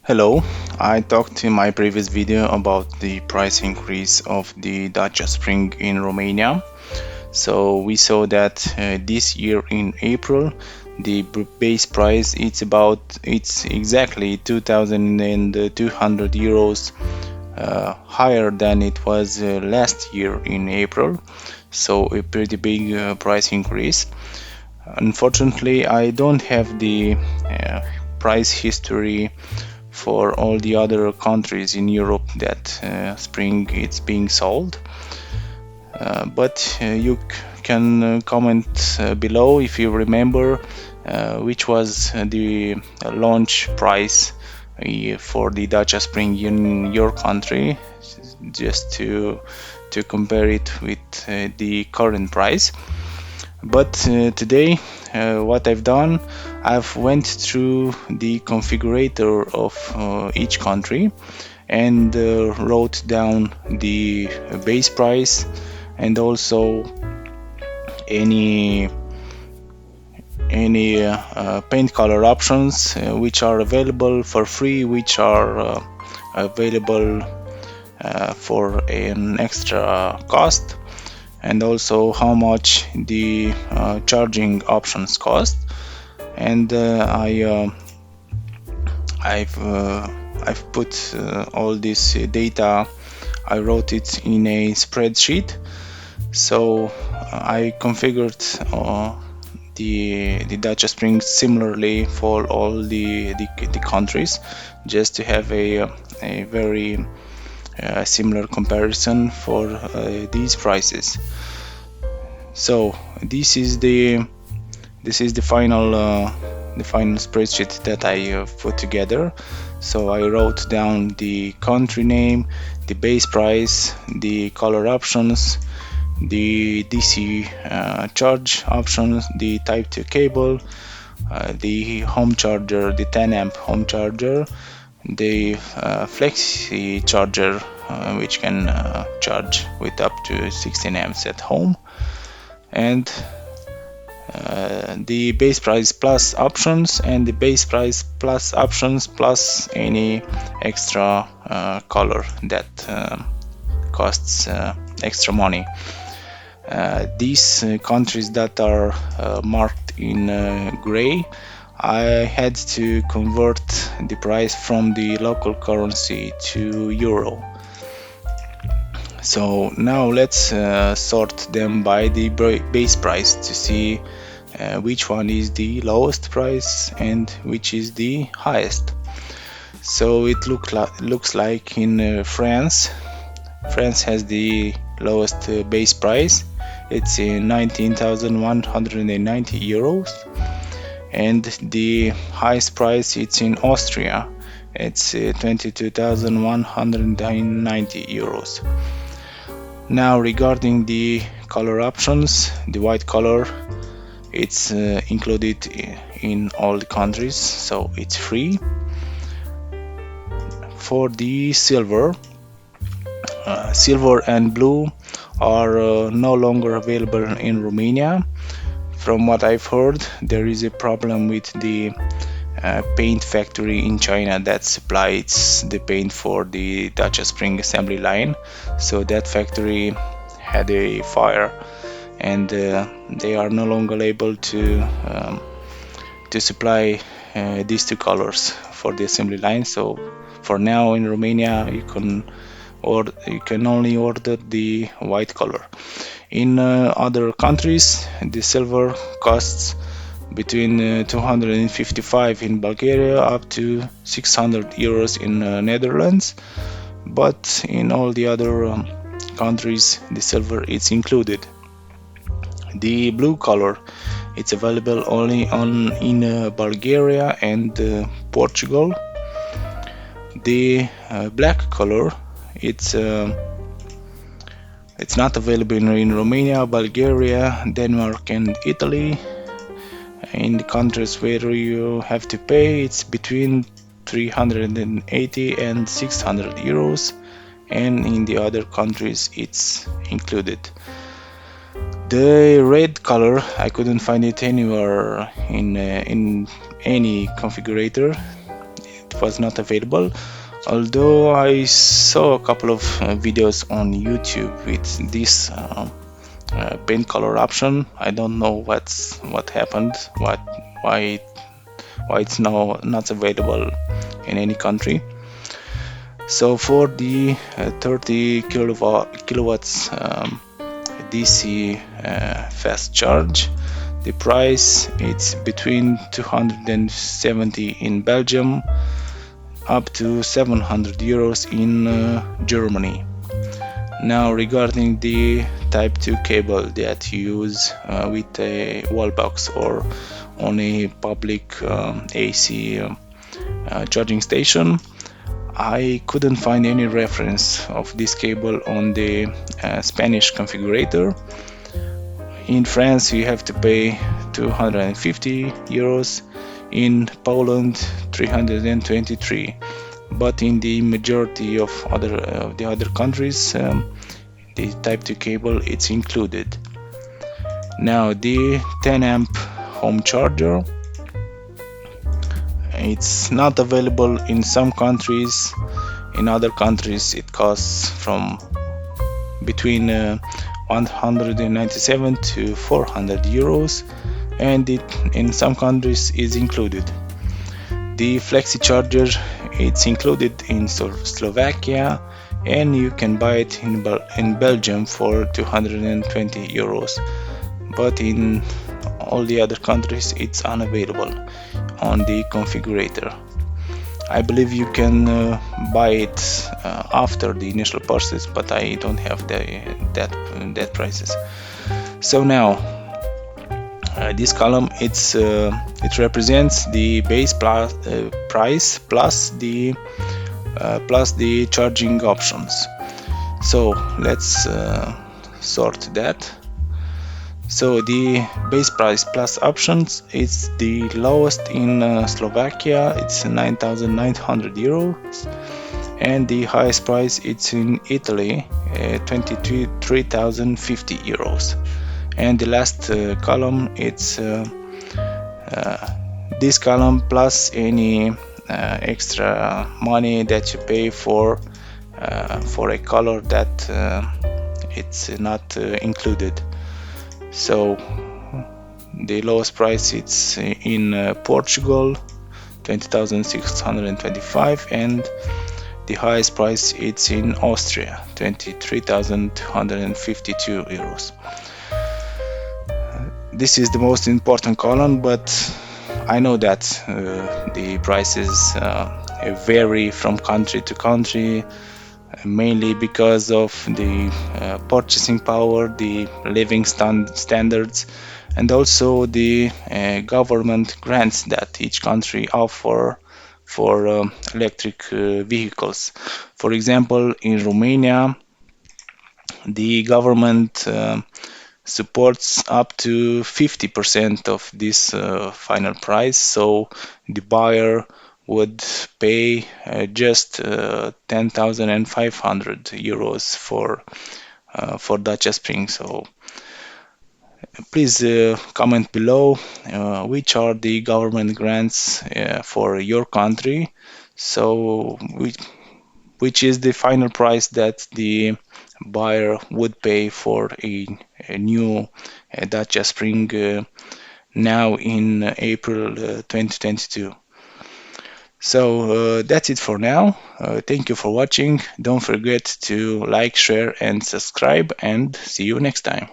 Hello, I talked in my previous video about the price increase of the Dacia Spring in Romania. So we saw that this year in April the base price it's exactly 2,200 euros higher than it was last year in April. So a pretty big price increase. Unfortunately, I don't have the price history for all the other countries in Europe that Spring is being sold. But you can comment below if you remember which was the launch price for the Dacia Spring in your country, just to compare it with the current price. But today what I've done, I've went through the configurator of each country and wrote down the base price and also any paint color options which are available for free, which are available for an extra cost, and also how much the charging options cost. And I've put all this data. I wrote it in a spreadsheet. So I configured the Dacia Spring similarly for all the countries, just to have a very similar comparison for these prices. So this is the final spreadsheet that I put together. So I wrote down the country name, the base price, the color options, the DC charge options, the type 2 cable, the home charger, the 10 amp home charger, the flexi charger which can charge with up to 16 amps at home, and the base price plus options, and the base price plus options plus any extra color that costs extra money. These countries that are marked in gray, I had to convert the price from the local currency to euro. So now let's sort them by the base price to see which one is the lowest price and which is the highest. So it looks like in France has the lowest base price. It's 19,190 euros, and the highest price it's in Austria. It's 22,190 euros. Now regarding the color options, the white color, it's included in all the countries, so it's free. For the silver and blue are no longer available in Romania. From what I've heard, there is a problem with the paint factory in China that supplies the paint for the Dacia Spring assembly line. So that factory had a fire, and they are no longer able to supply these two colors for the assembly line. So for now in Romania you can only order the white color. In other countries the silver costs between 255 in Bulgaria up to 600 euros in Netherlands, but in all the other countries the silver is included. The blue color, it's available only in Bulgaria and Portugal. The black color, it's not available in Romania, Bulgaria, Denmark and Italy. In the countries where you have to pay, it's between 380 and 600 euros, and in the other countries it's included. The red color, I couldn't find it anywhere in any configurator. was not available, although I saw a couple of videos on YouTube with this paint color option. I don't know what happened, why it's now not available in any country. So for the 30 kilowatts DC fast charge, the price it's between 270 in Belgium up to 700 euros in Germany. Now regarding the Type 2 cable that you use with a wall box or on a public AC charging station, I couldn't find any reference of this cable on the Spanish configurator. In France you have to pay 250 euros, in Poland 323, but in the majority of the other countries the Type 2 cable it's included. Now the 10 amp home charger, it's not available in some countries. In other countries it costs from between 197 to 400 euros, and it in some countries is included. The flexi charger it's included in Slovakia, and you can buy it in Belgium for 220 euros, but in all the other countries it's unavailable on the configurator. I believe you can buy it after the initial purchase, but I don't have that prices. So now this column it represents the base price plus the charging options. So let's sort that. So the base price plus options, it's the lowest in Slovakia, it's 9,900 euros, and the highest price it's in Italy, 23,050 euros. And the last column, it's this column plus any extra money that you pay for a color that it's not included. So the lowest price it's in Portugal, 20,625, and the highest price it's in Austria, 23,252 euros. This is the most important column, but I know that the prices vary from country to country, mainly because of the purchasing power, the living standards, and also the government grants that each country offer for electric vehicles. For example, in Romania, the government supports up to 50% of this final price, so the buyer would pay just 10,500 euros for Dacia Spring. So please comment below which are the government grants for your country, so which is the final price that the buyer would pay for a new Dacia Spring now in April 2022. So that's it for now. Thank you for watching. Don't forget to like, share and subscribe, and see you next time.